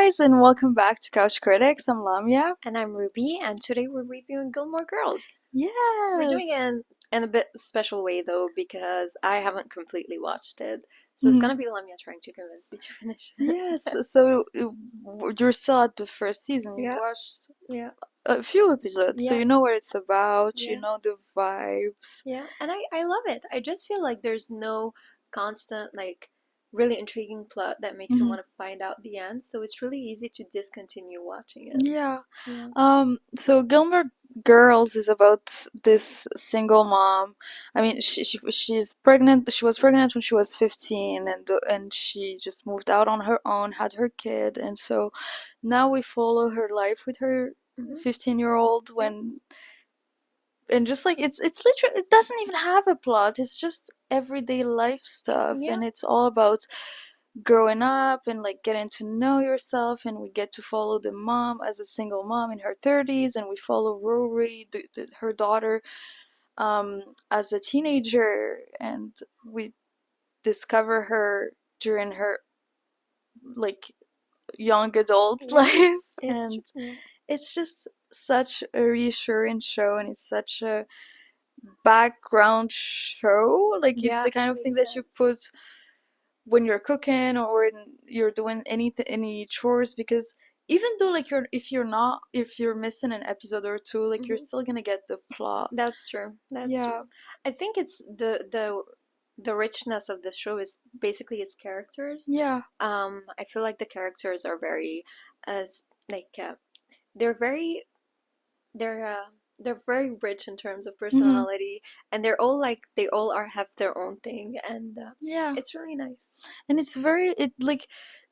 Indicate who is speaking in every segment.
Speaker 1: guys, and welcome back to Couch Critics. I'm Lamia.
Speaker 2: And I'm Ruby, and today we're reviewing Gilmore Girls.
Speaker 1: Yes.
Speaker 2: We're doing it in a bit special way though, because I haven't completely watched it. So it's gonna be Lamia trying to convince me to finish it.
Speaker 1: Yes, so you're still at the first season. You
Speaker 2: Yeah.
Speaker 1: watched
Speaker 2: Yeah.
Speaker 1: a few episodes, so
Speaker 2: Yeah.
Speaker 1: you know what it's about, you
Speaker 2: Yeah.
Speaker 1: know the vibes.
Speaker 2: Yeah, and I love it. I just feel like there's no constant, really intriguing plot that makes you want to find out the end, so it's really easy to discontinue watching it.
Speaker 1: Yeah.
Speaker 2: Yeah.
Speaker 1: So Gilmore Girls is about this single mom. I mean, she's pregnant. She was pregnant when she was 15, and she just moved out on her own, had her kid, and so now we follow her life with her 15-year-old and just like it's literally, it doesn't even have a plot. It's just everyday life stuff,
Speaker 2: Yeah.
Speaker 1: and it's all about growing up and like getting to know yourself. And we get to follow the mom as a single mom in her 30s, and we follow Rory, her daughter, as a teenager, and we discover her during her like young adult life. And it's just such a reassuring show, and it's such a background show. Like it's the kind of thing that you put when you're cooking or when you're doing any chores, because even though like if you're missing an episode or two, like you're still gonna get the plot.
Speaker 2: That's true. That's true. I think it's the richness of the show is basically its characters.
Speaker 1: Yeah.
Speaker 2: I feel like the characters are very they're very they're very rich in terms of personality, and they all have their own thing, and
Speaker 1: Yeah,
Speaker 2: it's really nice.
Speaker 1: and it's very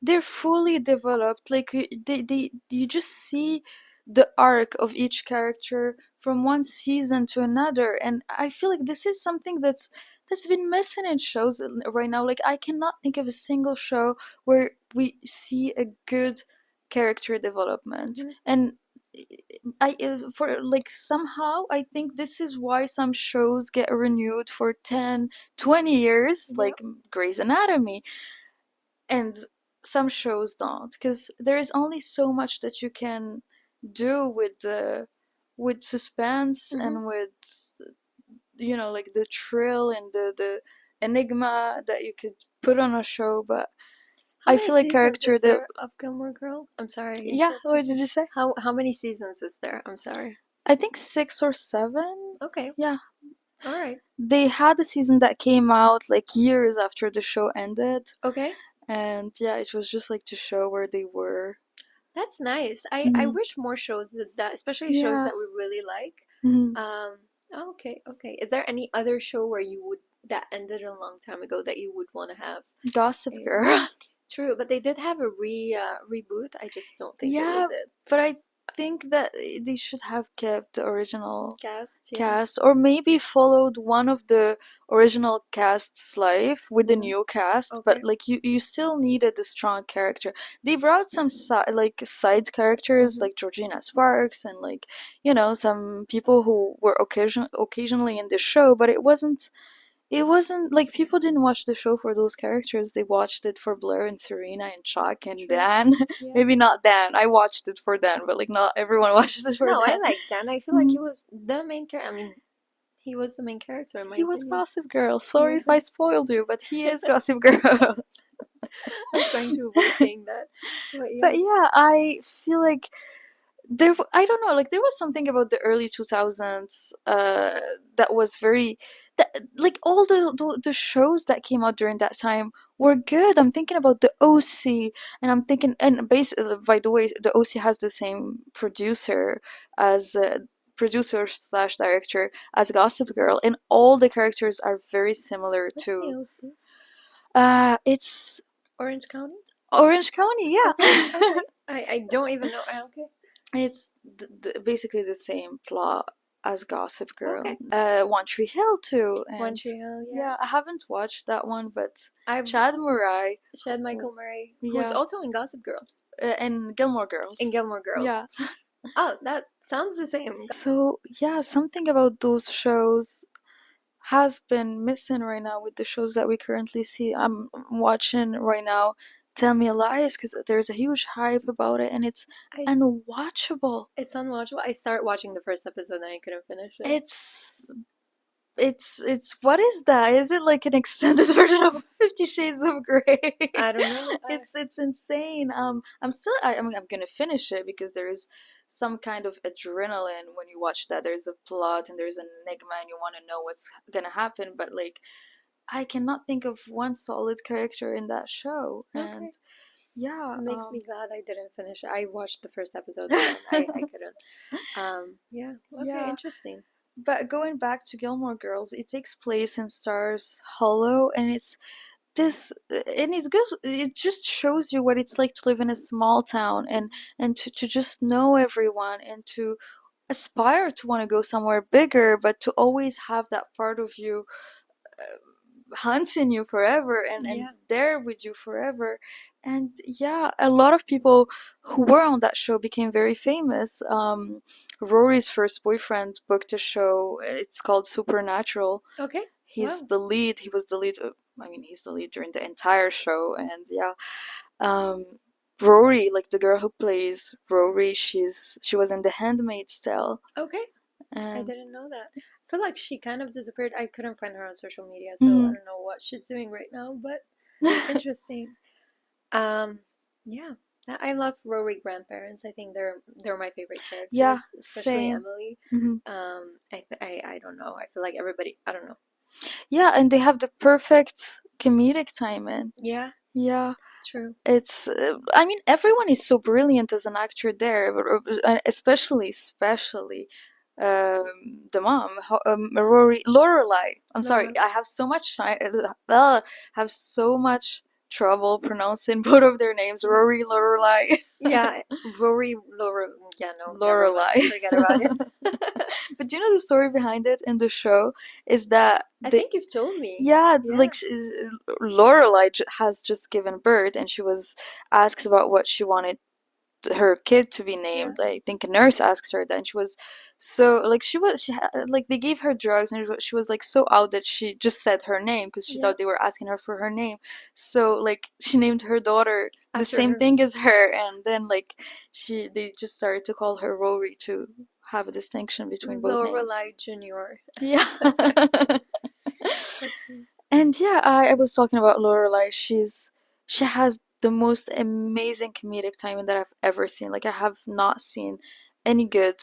Speaker 1: they're fully developed. Like you just see the arc of each character from one season to another, and I feel like this is something that's been missing in shows right now. Like I cannot think of a single show where we see a good character development. And for like somehow I think this is why some shows get renewed for 10-20 years, like Grey's Anatomy, and some shows don't, because there is only so much that you can do with suspense and with like the thrill and the enigma that you could put on a show. But I feel like character
Speaker 2: there of Gilmore Girl? I'm sorry.
Speaker 1: Yeah, what did you say?
Speaker 2: How many seasons is there? I'm sorry.
Speaker 1: I think 6 or 7.
Speaker 2: Okay.
Speaker 1: Yeah.
Speaker 2: All right.
Speaker 1: They had a season that came out like years after the show ended.
Speaker 2: Okay.
Speaker 1: And yeah, it was just like to show where they were.
Speaker 2: That's nice. I wish more shows did that, especially shows that we really like. Okay. Is there any other show where that ended a long time ago that you would want to have?
Speaker 1: Gossip Girl.
Speaker 2: True, but they did have a reboot. I just don't think it was it.
Speaker 1: But I think that they should have kept the original
Speaker 2: cast,
Speaker 1: or maybe followed one of the original cast's life with the new cast. But like you still needed a strong character. They brought some side characters like Georgina Sparks and like some people who were occasionally in the show, but it wasn't like people didn't watch the show for those characters. They watched it for Blair and Serena and Chuck and Dan. Maybe not Dan. I watched it for Dan, but like not everyone watched it for Dan.
Speaker 2: No, I like Dan. I feel like he was the main character. I mean, he was the main character in my opinion.
Speaker 1: Was Gossip Girl. Sorry if I spoiled you, but he is Gossip Girl.
Speaker 2: I was trying to avoid saying that.
Speaker 1: But yeah, I feel like I don't know, like there was something about the early 2000s that was very like all the shows that came out during that time were good. I'm thinking about the OC, and I'm thinking, and by the way, the OC has the same producer as slash director as Gossip Girl, and all the characters are very similar to
Speaker 2: the OC?
Speaker 1: It's
Speaker 2: Orange County.
Speaker 1: Yeah.
Speaker 2: Okay. I don't even know. Okay.
Speaker 1: It's basically the same plot as Gossip Girl. One Tree Hill too.
Speaker 2: One Tree Hill,
Speaker 1: yeah. I haven't watched that one, but Chad
Speaker 2: Michael Murray, who's also in Gossip Girl.
Speaker 1: And Gilmore Girls.
Speaker 2: Yeah. Oh, that sounds the same.
Speaker 1: So yeah, something about those shows has been missing right now with the shows that we currently see. I'm watching right now tell me lies, because there's a huge hype about it, and it's
Speaker 2: I
Speaker 1: unwatchable.
Speaker 2: It's unwatchable. I started watching the first episode and I couldn't finish it.
Speaker 1: It's what is that? Is it like an extended version of 50 Shades of Grey?
Speaker 2: I don't know.
Speaker 1: It's insane. I'm gonna finish it because there is some kind of adrenaline when you watch that. There's a plot and there's an enigma and you want to know what's gonna happen, but like I cannot think of one solid character in that show. And
Speaker 2: Okay.
Speaker 1: yeah,
Speaker 2: Makes me glad I didn't finish it. I watched the first episode and then I couldn't. Yeah. Okay,
Speaker 1: yeah.
Speaker 2: interesting.
Speaker 1: But going back to Gilmore Girls, it takes place in Stars Hollow, and it's this, and it just shows you what it's like to live in a small town, and to just know everyone, and to aspire to want to go somewhere bigger, but to always have that part of you hunting you forever, and
Speaker 2: Yeah.
Speaker 1: there with you forever. And yeah, a lot of people who were on that show became very famous. Rory's first boyfriend booked a show. It's called Supernatural.
Speaker 2: Okay.
Speaker 1: He's
Speaker 2: Wow.
Speaker 1: the lead. He was the lead. I mean, he's the lead during the entire show. And yeah, um, Rory, like the girl who plays Rory, she was in The Handmaid's Tale.
Speaker 2: Okay. I
Speaker 1: And
Speaker 2: didn't know that. I feel like she kind of disappeared. I couldn't find her on social media, so I
Speaker 1: mhm.
Speaker 2: don't know what she's doing right now, but interesting. Um, yeah. I love Rory grandparents. I think they're my favorite
Speaker 1: Yeah,
Speaker 2: characters, especially
Speaker 1: same.
Speaker 2: Emily.
Speaker 1: Hmm.
Speaker 2: I don't know. I feel like everybody. I don't know.
Speaker 1: Yeah, and they have the perfect comedic timing.
Speaker 2: Yeah.
Speaker 1: Yeah,
Speaker 2: True.
Speaker 1: it's. I mean, everyone is so brilliant as an actor there, but especially the mom, Rory, Lorelai. I'm sorry,
Speaker 2: Laura.
Speaker 1: I have so much have so much trouble pronouncing both of their names, Rory, Lorelai.
Speaker 2: Yeah, Rory, Laura. Yeah, no, never mind.
Speaker 1: Lorelai.
Speaker 2: Forget about it.
Speaker 1: But do you know the story behind it in the show is that
Speaker 2: I
Speaker 1: they,
Speaker 2: think you've told me.
Speaker 1: yeah,
Speaker 2: Yeah.
Speaker 1: Lorelai has just given birth, and she was asked about what she wanted her kid to be
Speaker 2: Yeah.
Speaker 1: named. I think a nurse asked her that, and she was so like like they gave her drugs, and she was like so out that she just said her name because she
Speaker 2: Yeah.
Speaker 1: thought they were asking her for her name. So like she named her daughter the
Speaker 2: After
Speaker 1: same
Speaker 2: her.
Speaker 1: thing as her, and then like they just started to call her Rory to have a distinction between both names.
Speaker 2: Lorelai Junior.
Speaker 1: Yeah.
Speaker 2: That's nice.
Speaker 1: And yeah, I was talking about Lorelai. She has the most amazing comedic timing that I've ever seen. Like I have not seen any good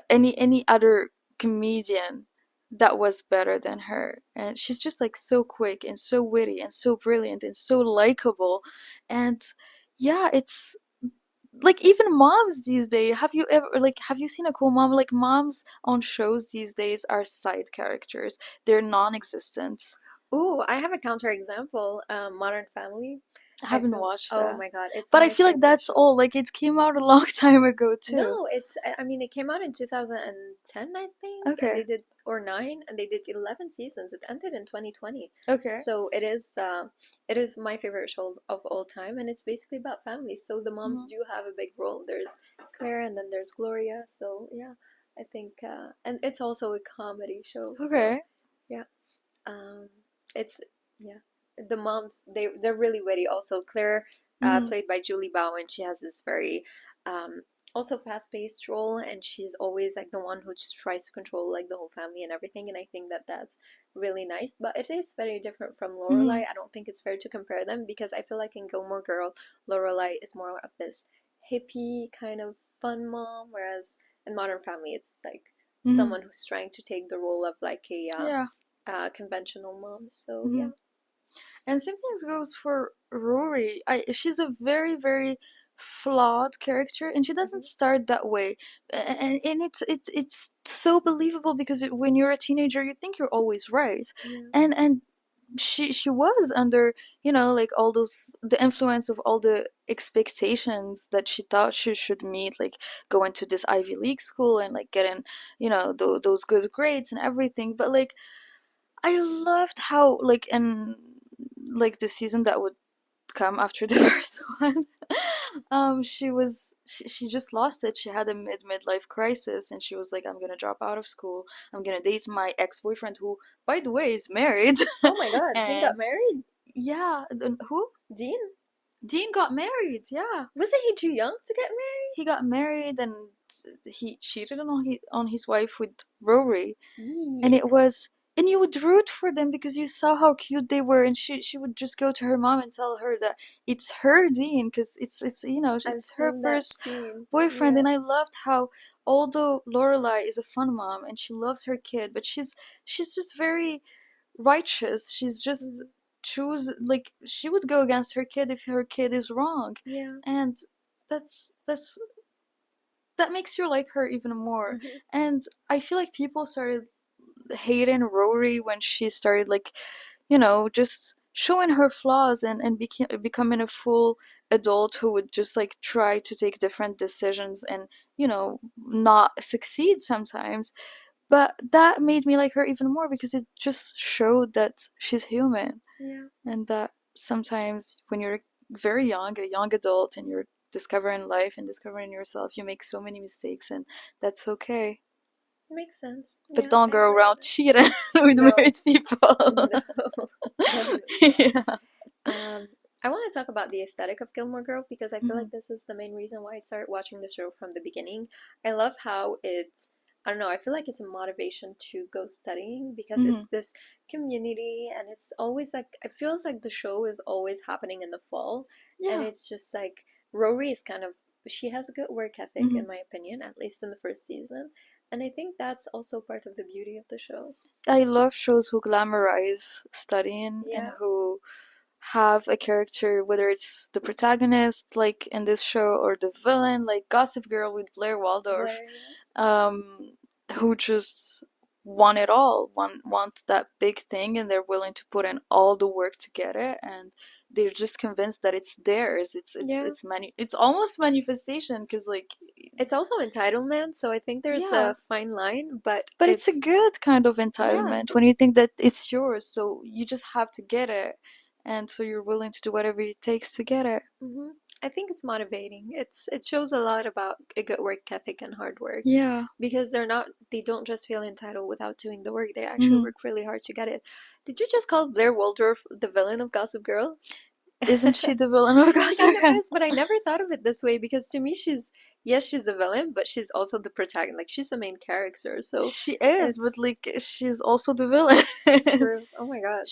Speaker 1: any other comedian that was better than her. And she's just like so quick and so witty and so brilliant and so likable. And yeah, it's like even moms these days, have you seen a cool mom? Like moms on shows these days are side characters. They're non-existent.
Speaker 2: Ooh, I have a counterexample. Modern Family.
Speaker 1: I
Speaker 2: I
Speaker 1: haven't
Speaker 2: feel.
Speaker 1: watched
Speaker 2: Oh
Speaker 1: that.
Speaker 2: my God, it's
Speaker 1: But I
Speaker 2: my
Speaker 1: feel like
Speaker 2: favorite
Speaker 1: that's
Speaker 2: show.
Speaker 1: all. Like it came out a long time ago too.
Speaker 2: No, it's. I mean, it came out in 2010, I think, and they
Speaker 1: Okay.
Speaker 2: did or nine, and they did 11 seasons. It ended in 2020.
Speaker 1: Okay.
Speaker 2: So it is my favorite show of all time, and it's basically about family. So the moms
Speaker 1: Mhm.
Speaker 2: do have a big role. There's Claire, and then there's Gloria. So yeah, I think, and it's also a comedy show. So
Speaker 1: Okay.
Speaker 2: yeah, um, it's yeah. The moms they're really witty. Also, Claire,
Speaker 1: Mhm.
Speaker 2: played by Julie Bowen, she has this very um, also fast-paced role, and she's always like the one who just tries to control like the whole family and everything. And I think that that's really nice. But it is very different from
Speaker 1: Mhm.
Speaker 2: Lorelai. I don't think it's fair to compare them because I feel like in Gilmore Girl, Lorelai is more of this hippie kind of fun mom, whereas in Modern Family, it's like
Speaker 1: Mhm.
Speaker 2: someone who's trying to take the role of like a
Speaker 1: Yeah.
Speaker 2: conventional mom. So yeah.
Speaker 1: Mhm. And same thing goes for Rory. She's a very very flawed character, and she doesn't
Speaker 2: Hmm.
Speaker 1: start that way. And it's so believable because when you're a teenager, you think you're always right,
Speaker 2: Yeah.
Speaker 1: and she was under, like all those, the influence of all the expectations that she thought she should meet, like going to this Ivy League school and like getting, those good grades and everything. But like I loved how, like, in like the season that would come after the first one, she just lost it. She had a midlife crisis, and she was like, I'm gonna drop out of school. I'm gonna date my ex-boyfriend, who, by the way, is married.
Speaker 2: Oh my God, Dean got
Speaker 1: And
Speaker 2: married.
Speaker 1: yeah, who?
Speaker 2: Dean?
Speaker 1: Dean got married, yeah.
Speaker 2: Wasn't he too young to get married?
Speaker 1: He got married and he cheated on his wife with Rory. And it was, and you would root for them because you saw how cute they were, and she would just go to her mom and tell her that it's her Dean because it's you know
Speaker 2: I've
Speaker 1: it's her
Speaker 2: seen that
Speaker 1: first
Speaker 2: scene.
Speaker 1: boyfriend.
Speaker 2: Yeah.
Speaker 1: And I loved how, although Lorelai is a fun mom and she loves her kid, but she's just very righteous. She's just
Speaker 2: Mhm.
Speaker 1: choose, like, she would go against her kid if her kid is wrong.
Speaker 2: Yeah.
Speaker 1: And that's that makes you like her even more.
Speaker 2: Mhm.
Speaker 1: And I feel like people started hating Rory when she started, like, you know, just showing her flaws and becoming a full adult who would just like try to take different decisions and, you know, not succeed sometimes. But that made me like her even more because it just showed that she's human.
Speaker 2: Yeah.
Speaker 1: And that sometimes when you're very young, a young adult, and you're discovering life and discovering yourself, you make so many mistakes, and that's okay.
Speaker 2: Makes sense.
Speaker 1: But
Speaker 2: Yeah,
Speaker 1: don't
Speaker 2: I
Speaker 1: go
Speaker 2: agree with
Speaker 1: around
Speaker 2: that.
Speaker 1: cheating with
Speaker 2: No,
Speaker 1: married people.
Speaker 2: no, definitely not.
Speaker 1: Yeah.
Speaker 2: I want to talk about the aesthetic of Gilmore Girls because I feel
Speaker 1: Mhm.
Speaker 2: like this is the main reason why I started watching the show from the beginning. I love how it's, I don't know, I feel like it's a motivation to go studying because
Speaker 1: Mhm.
Speaker 2: it's this community and it's always like, it feels like the show is always happening in the fall. And
Speaker 1: Yeah.
Speaker 2: it's just like, Rory is kind of, she has a good work ethic,
Speaker 1: Mhm.
Speaker 2: in my opinion, at least in the first season. And I think that's also part of the beauty of the show.
Speaker 1: I love shows who glamorize studying and
Speaker 2: Yeah,
Speaker 1: who have a character, whether it's the protagonist, like in this show, or the villain, like Gossip Girl with Blair Waldorf,
Speaker 2: Blair, yeah.
Speaker 1: um, who just want it all, want that big thing, and they're willing to put in all the work to get it, and they're just convinced that it's theirs.
Speaker 2: Yeah.
Speaker 1: It's almost manifestation, because like,
Speaker 2: It's also entitlement, so I think there's
Speaker 1: yeah,
Speaker 2: a fine line, but
Speaker 1: but it's a
Speaker 2: it's,
Speaker 1: good kind of
Speaker 2: yeah.
Speaker 1: entitlement when you think that it's yours, so you just have to get it, and so you're willing to do whatever it takes to get it.
Speaker 2: Hmm. I think it's motivating. It shows a lot about a good work ethic and hard work
Speaker 1: Yeah.
Speaker 2: because they don't just feel entitled without doing the work. They actually
Speaker 1: Hmm.
Speaker 2: work really hard to get it. Did you just call Blair Waldorf the villain of Gossip Girl?
Speaker 1: Isn't she the villain of
Speaker 2: She
Speaker 1: Gossip
Speaker 2: kind of
Speaker 1: Girl?
Speaker 2: is, but I never thought of it this way because to me she's, yes, she's a villain, but she's also the protagonist. Like she's the main character. So
Speaker 1: She is, but
Speaker 2: it's
Speaker 1: like she's also the villain.
Speaker 2: it's true. Oh my God.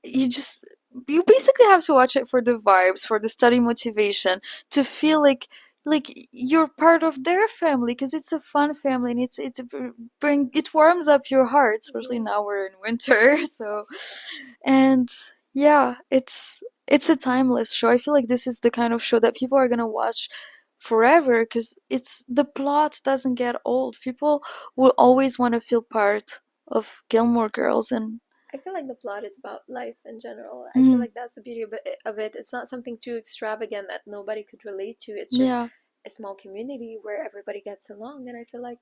Speaker 1: you just you basically have to watch it for the vibes, for the study motivation, to feel like you're part of their family, because it's a fun family, and it warms up your heart, especially
Speaker 2: Mhm.
Speaker 1: now we're in winter. So, and yeah, it's a timeless show. I feel like this is the kind of show that people are gonna watch forever, because it's the plot doesn't get old. People will always want to feel part of Gilmore Girls. And
Speaker 2: I feel like the plot is about life in general. I feel
Speaker 1: mm,
Speaker 2: like that's the beauty of it. It's not something too extravagant that nobody could relate to. It's just
Speaker 1: yeah.
Speaker 2: a small community where everybody gets along. And I feel like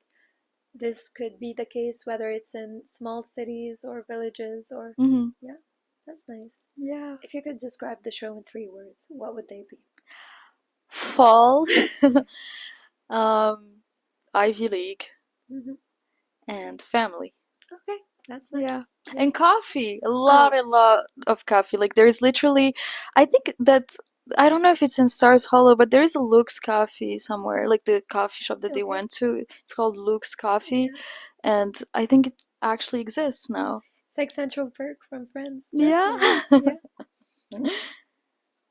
Speaker 2: this could be the case whether it's in small cities or villages or,
Speaker 1: Hmm.
Speaker 2: yeah, that's nice.
Speaker 1: Yeah.
Speaker 2: If you could describe the show in 3 words, what would they be?
Speaker 1: Fall, um, Ivy League,
Speaker 2: Hmm.
Speaker 1: and family.
Speaker 2: Okay, that's
Speaker 1: Yeah.
Speaker 2: nice. Yeah.
Speaker 1: And coffee.
Speaker 2: Oh,
Speaker 1: A lot of coffee. Like there's literally, I think that, I don't know if it's in Stars Hollow, but there is a Luke's Coffee somewhere, like the coffee shop that they
Speaker 2: okay.
Speaker 1: went to. It's called Luke's Coffee,
Speaker 2: Yeah.
Speaker 1: and I think it actually exists now.
Speaker 2: It's like Central Perk from Friends. That's
Speaker 1: Yeah.
Speaker 2: nice. Yeah.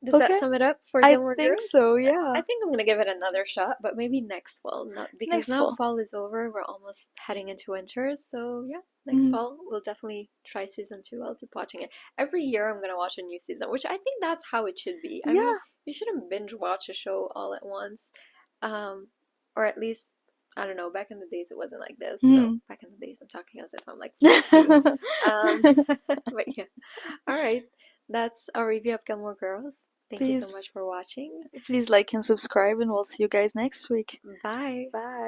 Speaker 2: Does that
Speaker 1: Okay.
Speaker 2: sum it up for
Speaker 1: I
Speaker 2: Gilmore
Speaker 1: think
Speaker 2: Girls?
Speaker 1: so,
Speaker 2: I
Speaker 1: yeah.
Speaker 2: think I'm gonna give it another shot, but maybe next fall. Not because
Speaker 1: Next
Speaker 2: now
Speaker 1: fall.
Speaker 2: fall is over. We're almost heading into winter, so yeah, next
Speaker 1: Mhm.
Speaker 2: fall we'll definitely try season two. I'll keep watching it. Every year I'm gonna watch a new season, which I think that's how it should be. I mean,
Speaker 1: Yeah.
Speaker 2: you shouldn't binge watch a show all at once, um, or at least I don't know. Back in the days, it wasn't like this. So
Speaker 1: Mhm.
Speaker 2: back in the days, I'm talking as if I'm like 42. Um, but yeah. All right. That's our review of Gilmore Girls. Thank you so
Speaker 1: Please,
Speaker 2: much for watching.
Speaker 1: please like and subscribe, and we'll see you guys next week.
Speaker 2: Bye.
Speaker 1: Bye.